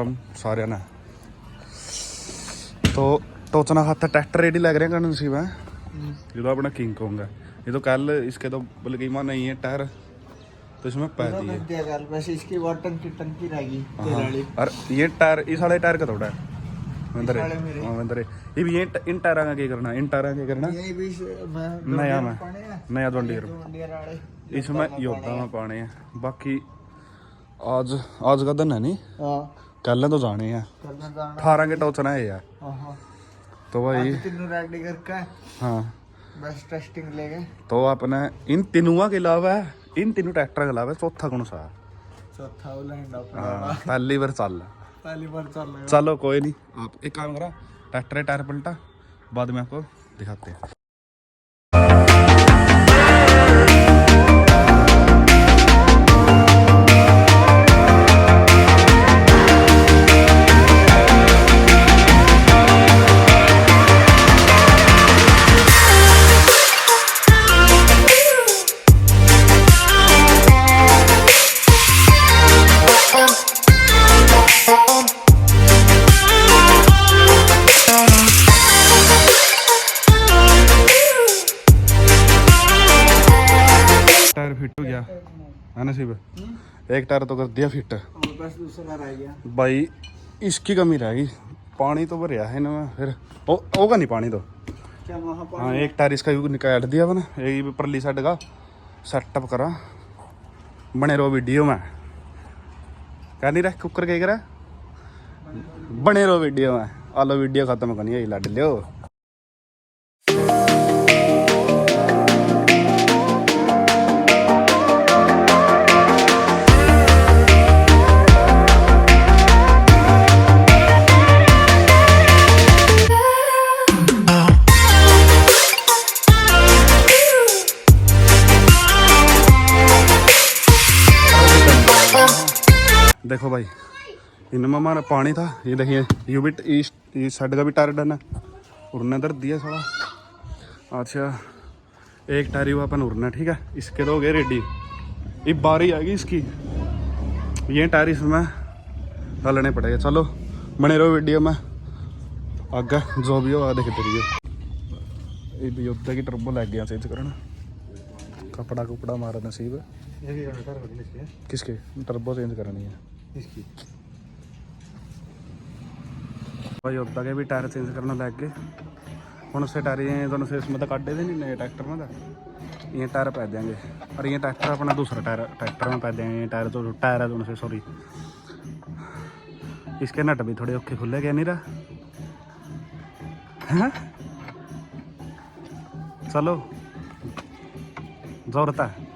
हम सारे ने तो टोचना हाथ ट्रैक्टर रेडी लग रहे हैं नसीब है। ये तो अपना किंग कोंग है। ये तो कल इसके तो बल्कि नहीं है टायर तो इसमें पै दिए वैसे इसकी वाटर की टंकी रहेगी। और ये टायर इस वाले टायर का थोड़ा है ये भी इन टायरों का क्या करना इन टायरों का करना नया में नया जोंडियर इसमें योद्धा में पाने हैं। बाकी आज आज का दिन है नहीं कल तो जाने हैं 18 के टोचना है यार। तो भाई हाँ बस टेस्टिंग ले गए तो अपने इन तीनों के अलावा इन तीनों ट्रैक्टर के अलावा चौथा कौन सा चौथा पहली बार चल चलो कोई नहीं। आप एक काम करा ट्रैक्टर टायर पलटा बाद में आपको दिखाते हैं। टायर फिट हो गया है नसीब एक टायर तो कर दिया फिट बस दूसरा रह गया भाई। इसकी कमी रहेगी पानी तो भरिया है ना फिर होगा नहीं पानी तो क्या हाँ एक टायर इसका निकाल दिया मैंने एक परली साइड का सेटअप करा बने रहो वीडियो में क्या नहीं रहा कुकर के करा बने रहो वीडियो में आलो वीडियो खत्म करनी है लड़ लियो। देखो भाई इनमें हमारा पानी था ये देखिए यू भी इस साइड का भी टायर डन है उड़ने दर दिया सारा। अच्छा एक टायर हुआ अपन उड़ना ठीक है इसके तो हो गए रेडी। ये बारी आएगी इसकी ये टायर इसमें डालने पड़ेगा। चलो बने रहो वीडियो में आगे जो भी हो देखते रहिए। ये योद्धा की टर्बो लग गया चेंज करना कपड़ा कुपड़ा मारा नसीब किसके टर्बो चेंज करनी है इसकी भाई योद्धा के भी टायर चेंज करना लग गए हम उससे टायर ये दोनों से इसमें तो काटे थे नहीं नए ट्रैक्टर में तो ये टायर पै देंगे और ये ट्रैक्टर अपना दूसरा टायर ट्रैक्टर में पै देंगे। ये टायर तो टायर है दोनों से सॉरी इसके नट भी थोड़े औखे खुले गए नहीं रहा है। चलो जरूरत है